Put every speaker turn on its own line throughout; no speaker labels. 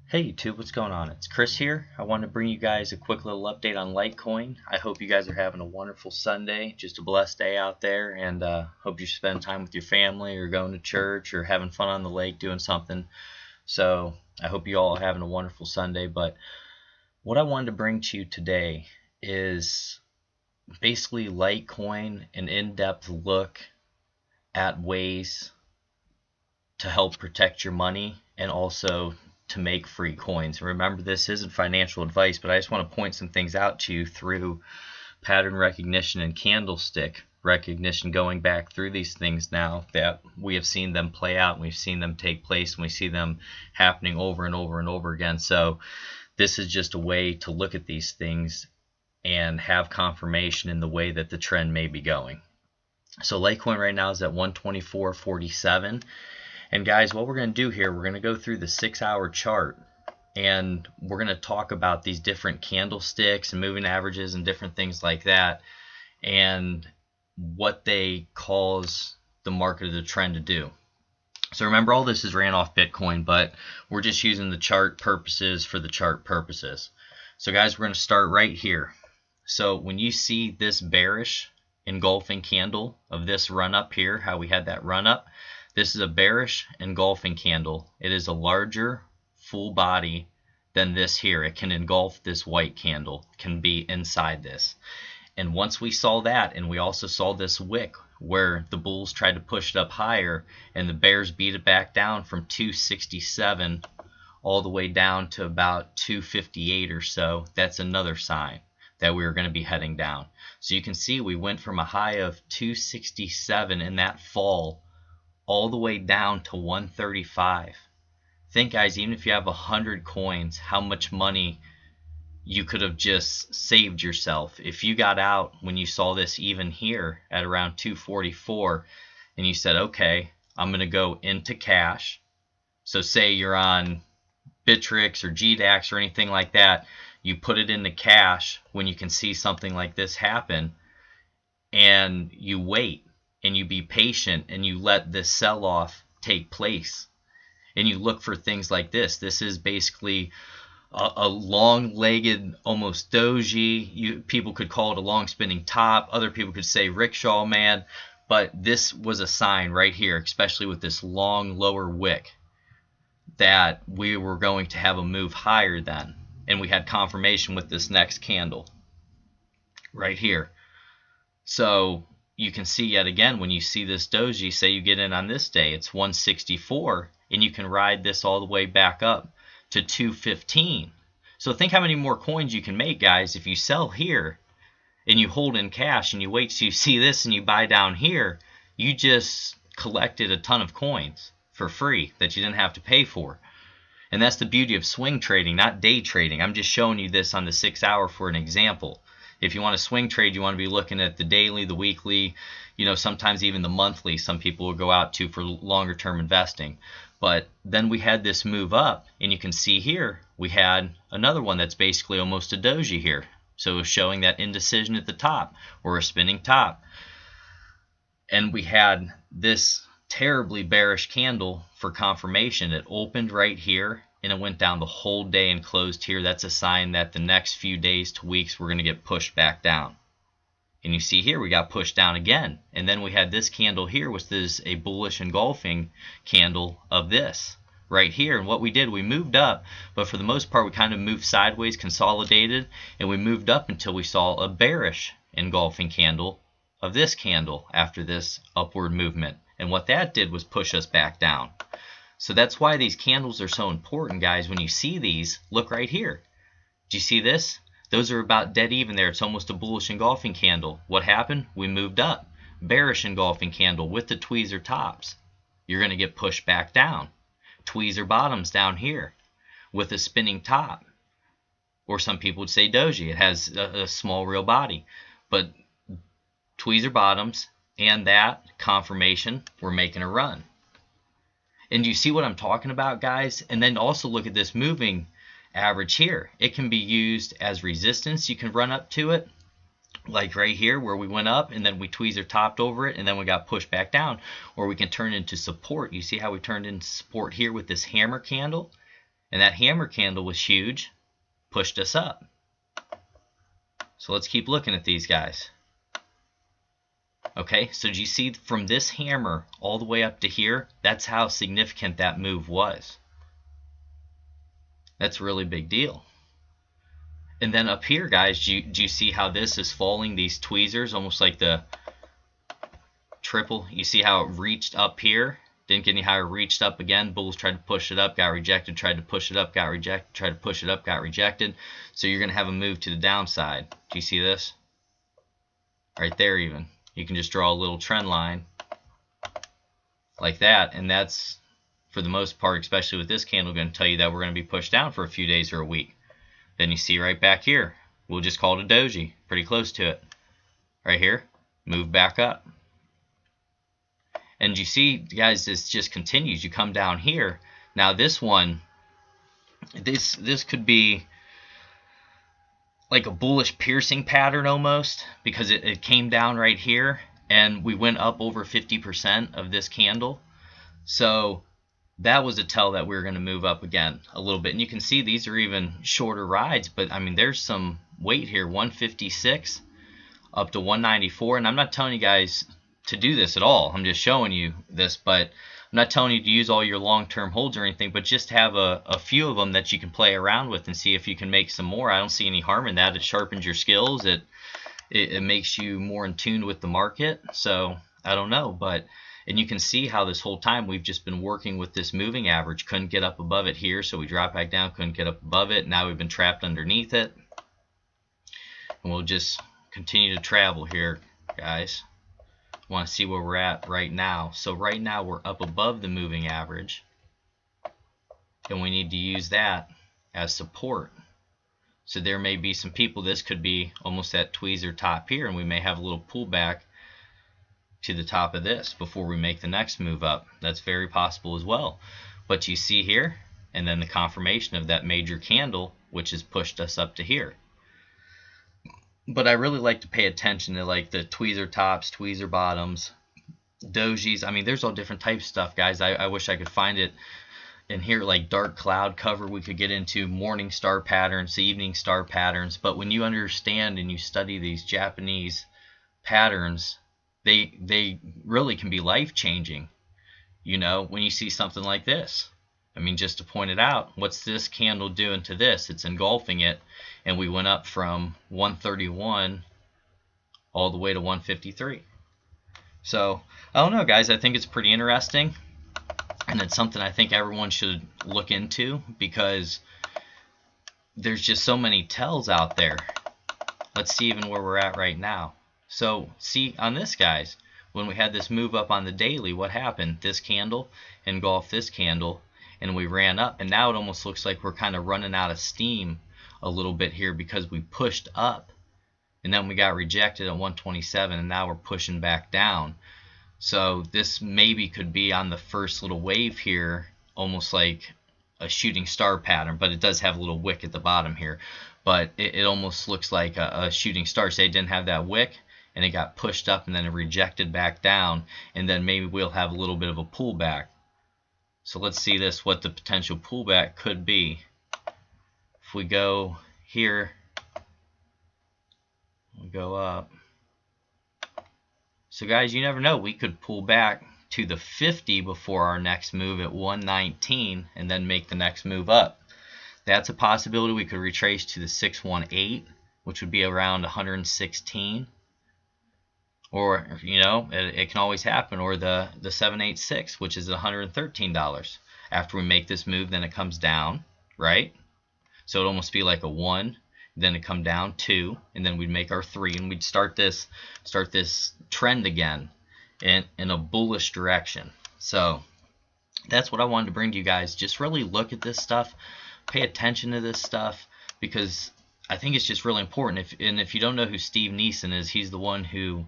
Hey YouTube, what's going on? It's Chris here. I want to bring you guys a quick little update on Litecoin. I hope you guys are having a wonderful Sunday, just a blessed day out there, and hope you spend time with your family or going to church or having fun on the lake doing something. So I hope you all are having a wonderful Sunday. But what I wanted to bring to you today is basically Litecoin, an in-depth look at ways to help protect your money and also to make free coins. Remember, this isn't financial advice, but I just want to point some things out to you through pattern recognition and candlestick recognition, going back through these things now that we have seen them play out and we've seen them take place and we see them happening over and over and over again. So this is just a way to look at these things and have confirmation in the way that the trend may be going. So Litecoin right now is at 124.47. And guys, what we're going to do here, we're going to go through the 6-hour chart and we're going to talk about these different candlesticks and moving averages and different things like that and what they cause the market of the trend to do. So remember, all this is ran off Bitcoin, but we're just using the chart purposes for the chart purposes. So guys, we're going to start right here. So when you see this bearish engulfing candle of this run up here, how we had that run up, this is a bearish engulfing candle. It is a larger full body than this here. It can engulf this white candle, can be inside this. And once we saw that, and we also saw this wick where the bulls tried to push it up higher and the bears beat it back down from 267 all the way down to about 258 or so, that's another sign that we were going to be heading down. So you can see we went from a high of 267 in that fall all the way down to 135. Think, guys, even if you have 100 coins, how much money you could have just saved yourself if you got out when you saw this even here at around 244 and you said, okay, I'm going to go into cash. So say you're on Bittrex or GDAX or anything like that, you put it into cash when you can see something like this happen, and you wait and you be patient and you let this sell-off take place and you look for things like this. This is basically a long-legged, almost doji. People could call it a long spinning top. Other people could say rickshaw man. But this was a sign right here, especially with this long lower wick, that we were going to have a move higher then. And we had confirmation with this next candle right here. So you can see yet again, when you see this doji, say you get in on this day, it's 164, and you can ride this all the way back up to 215. So think how many more coins you can make, guys, if you sell here and you hold in cash and you wait till you see this and you buy down here. You just collected a ton of coins for free that you didn't have to pay for. And that's the beauty of swing trading, not day trading. I'm just showing you this on the 6-hour for an example. If you want to swing trade, you want to be looking at the daily, the weekly, sometimes even the monthly. Some people will go out to for longer term investing. But then we had this move up, and you can see here we had another one that's basically almost a doji here. So it was showing that indecision at the top, or a spinning top. And we had this terribly bearish candle for confirmation. It opened right here and it went down the whole day and closed here. That's a sign that the next few days to weeks we're going to get pushed back down. And you see here we got pushed down again. And then we had this candle here, which is a bullish engulfing candle of this right here. And what we did, we moved up, but for the most part we kind of moved sideways, consolidated, and we moved up until we saw a bearish engulfing candle of this candle after this upward movement. And what that did was push us back down. So that's why these candles are so important, guys. When you see these, look right here. Do you see this? Those are about dead even there. It's almost a bullish engulfing candle. What happened? We moved up. Bearish engulfing candle with the tweezer tops. You're going to get pushed back down. Tweezer bottoms down here with a spinning top. Or some people would say doji. It has a small real body. But tweezer bottoms and that confirmation, we're making a run. And do you see what I'm talking about, guys? And then also look at this moving average here. It can be used as resistance. You can run up to it, like right here where we went up and then we tweezer topped over it and then we got pushed back down. Or we can turn into support. You see how we turned into support here with this hammer candle? And that hammer candle was huge, pushed us up. So let's keep looking at these guys. Okay, so do you see from this hammer all the way up to here? That's how significant that move was. That's a really big deal. And then up here, guys, do you see how this is falling, these tweezers, almost like the triple? You see how it reached up here? Didn't get any higher, reached up again. Bulls tried to push it up, got rejected, tried to push it up, got rejected, tried to push it up, got rejected. So you're going to have a move to the downside. Do you see this? Right there even. You can just draw a little trend line like that, and that's, for the most part, especially with this candle, going to tell you that we're going to be pushed down for a few days or a week. Then you see right back here, we'll just call it a doji, pretty close to it. Right here, move back up. And you see, guys, this just continues. You come down here. Now this one, this could be like a bullish piercing pattern almost, because it came down right here, and we went up over 50% of this candle. So that was a tell that we were going to move up again a little bit. And you can see these are even shorter rides, but I mean, there's some weight here, 156 up to 194. And I'm not telling you guys to do this at all. I'm just showing you this, but I'm not telling you to use all your long-term holds or anything, but just have a few of them that you can play around with and see if you can make some more. I don't see any harm in that. It sharpens your skills. It makes you more in tune with the market. So I don't know, but and you can see how this whole time we've just been working with this moving average. Couldn't get up above it here, so we dropped back down, couldn't get up above it. Now we've been trapped underneath it. And we'll just continue to travel here, guys. Want to see where we're at right now. So right now we're up above the moving average, and we need to use that as support. So there may be some people, this could be almost that tweezer top here, and we may have a little pullback to the top of this before we make the next move up. That's very possible as well. But you see here, and then the confirmation of that major candle, which has pushed us up to here. But I really like to pay attention to like the tweezer tops, tweezer bottoms, dojis. I mean, there's all different types of stuff, guys. I wish I could find it in here, like dark cloud cover. We could get into morning star patterns, evening star patterns. But when you understand and you study these Japanese patterns, they really can be life-changing. You know, when you see something like this. I mean, just to point it out, what's this candle doing to this? It's engulfing it, and we went up from 131 all the way to 153. So, I don't know, guys. I think it's pretty interesting, and it's something I think everyone should look into, because there's just so many tells out there. Let's see even where we're at right now. So, see on this, guys, when we had this move up on the daily, what happened? This candle engulfed this candle, and we ran up, and now it almost looks like we're kind of running out of steam a little bit here, because we pushed up, and then we got rejected at 127, and now we're pushing back down. So this maybe could be on the first little wave here, almost like a shooting star pattern, but it does have a little wick at the bottom here. But it almost looks like a shooting star. Say it didn't have that wick, and it got pushed up and then it rejected back down, and then maybe we'll have a little bit of a pullback. So let's see this, what the potential pullback could be. If we go here, we'll go up. So guys, you never know. We could pull back to the 50 before our next move at 119 and then make the next move up. That's a possibility. We could retrace to the 618, which would be around 116. Or, you know, it can always happen. Or the 786, which is $113. After we make this move, then it comes down, right? So it'd almost be like a 1, then it come down 2, and then we'd make our 3, and we'd start this trend again in a bullish direction. So that's what I wanted to bring to you guys. Just really look at this stuff, pay attention to this stuff, because I think it's just really important. If you don't know who Steve Neeson is, he's the one who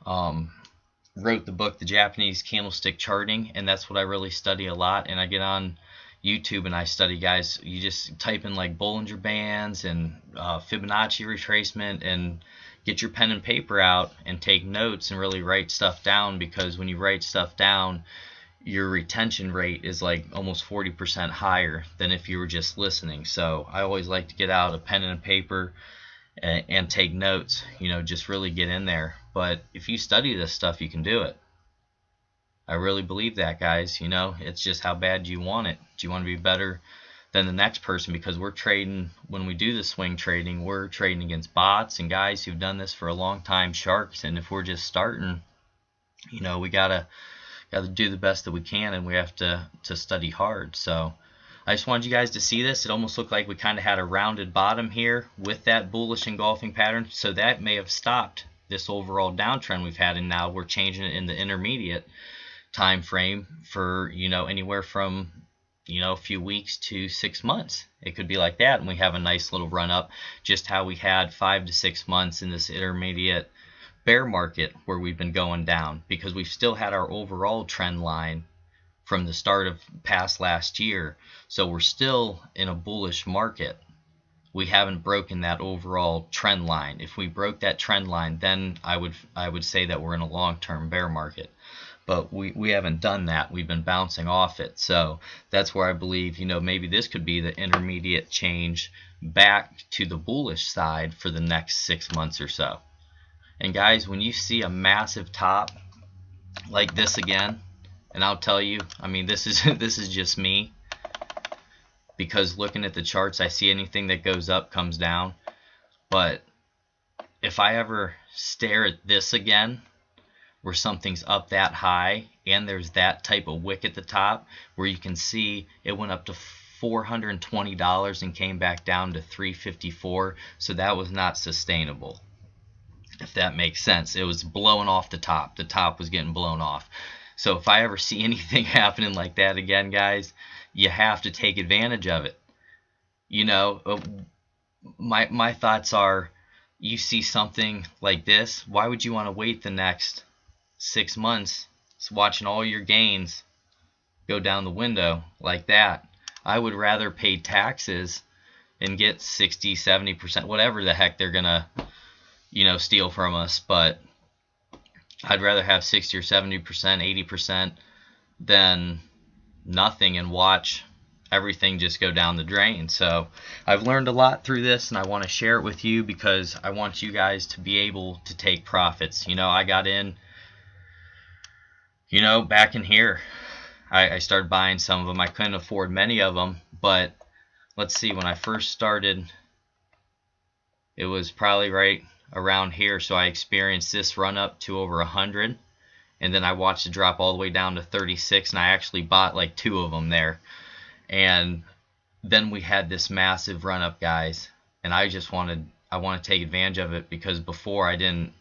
wrote the book, The Japanese Candlestick Charting, and that's what I really study a lot. And I get on YouTube and I study, guys. You just type in like Bollinger Bands and Fibonacci retracement, and get your pen and paper out and take notes and really write stuff down, because when you write stuff down, your retention rate is like almost 40% higher than if you were just listening. So I always like to get out a pen and a paper and take notes, just really get in there. But if you study this stuff, you can do it. I really believe that, guys. It's just how bad do you want it? Do you want to be better than the next person? Because we're trading, when we do the swing trading, we're trading against bots and guys who've done this for a long time, sharks. And if we're just starting, we gotta do the best that we can, and we have to study hard. So I just wanted you guys to see this. It almost looked like we kind of had a rounded bottom here with that bullish engulfing pattern. So that may have stopped this overall downtrend we've had, and now we're changing it in the intermediate time frame for anywhere from a few weeks to 6 months. It could be like that, and we have a nice little run up, just how we had 5 to 6 months in this intermediate bear market where we've been going down, because we've still had our overall trend line from the start of past last year. So we're still in a bullish market. We haven't broken that overall trend line. If we broke that trend line, then I would say that we're in a long-term bear market. But we haven't done that. We've been bouncing off it. So that's where I believe, maybe this could be the intermediate change back to the bullish side for the next 6 months or so. And guys, when you see a massive top like this again, and I'll tell you, this is just me, because looking at the charts, I see anything that goes up comes down. But if I ever stare at this again, where something's up that high and there's that type of wick at the top, where you can see it went up to $420 and came back down to $354, so that was not sustainable, if that makes sense. It was blowing off the top. The top was getting blown off. So if I ever see anything happening like that again, guys, you have to take advantage of it. My thoughts are, you see something like this, why would you want to wait the next 6 months watching all your gains go down the window like that? I would rather pay taxes and get 60, 70%, whatever the heck they're gonna steal from us, but I'd rather have 60 or 70%, 80% than nothing and watch everything just go down the drain. So I've learned a lot through this, and I want to share it with you because I want you guys to be able to take profits. I got in, back in here. I started buying some of them. I couldn't afford many of them, but let's see, when I first started, it was probably right around here. So I experienced this run up to over 100, and then I watched it drop all the way down to 36, and I actually bought like 2 of them there. And then we had this massive run up, guys, and I want to take advantage of it, because before I didn't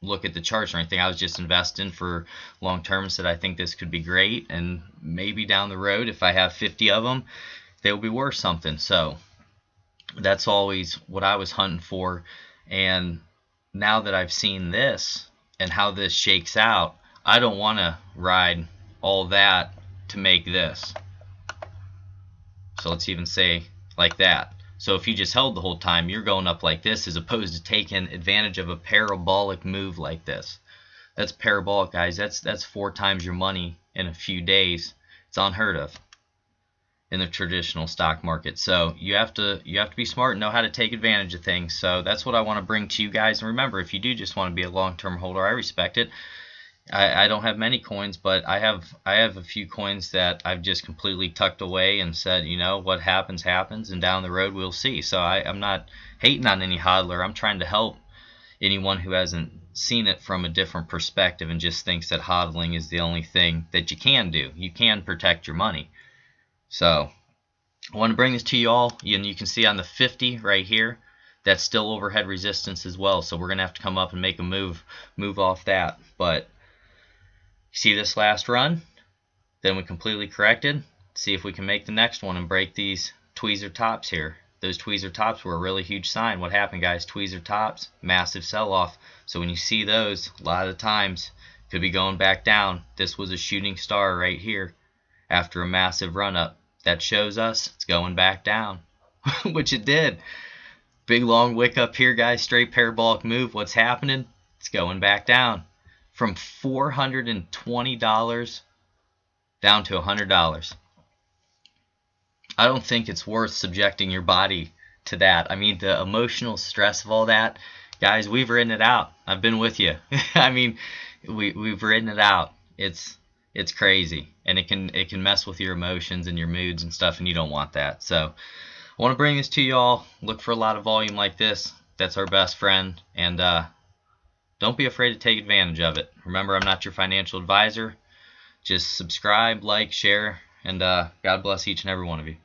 look at the charts or anything. I was just investing for long term, said I think this could be great, and maybe down the road, if I have 50 of them, they'll be worth something. So that's always what I was hunting for. And now that I've seen this and how this shakes out, I don't want to ride all that to make this. So let's even say like that. So if you just held the whole time, you're going up like this, as opposed to taking advantage of a parabolic move like this. That's parabolic, guys. That's 4 times your money in a few days. It's unheard of in the traditional stock market. So you have to be smart and know how to take advantage of things. So that's what I want to bring to you guys. And remember, if you do just want to be a long-term holder, I respect it. I don't have many coins, but I have a few coins that I've just completely tucked away and said, what happens happens, and down the road we'll see. So I'm not hating on any hodler. I'm trying to help anyone who hasn't seen it from a different perspective and just thinks that hodling is the only thing that you can do. You can protect your money. So I want to bring this to you all, and you can see on the 50 right here, that's still overhead resistance as well. So we're going to have to come up and make a move off that. But see this last run, then we completely corrected. See if we can make the next one and break these tweezer tops here. Those tweezer tops were a really huge sign. What happened, guys? Tweezer tops, massive sell-off. So when you see those, a lot of the times, could be going back down. This was a shooting star right here after a massive run-up. That shows us it's going back down, which it did. Big long wick up here, guys. Straight parabolic move. What's happening? It's going back down. From $420 down to $100. I don't think it's worth subjecting your body to that. I mean, the emotional stress of all that, guys, we've written it out. I've been with you. I mean, we've written it out. It's crazy, and it can mess with your emotions and your moods and stuff, and you don't want that. So I want to bring this to you all. Look for a lot of volume like this. That's our best friend, and don't be afraid to take advantage of it. Remember, I'm not your financial advisor. Just subscribe, like, share, and God bless each and every one of you.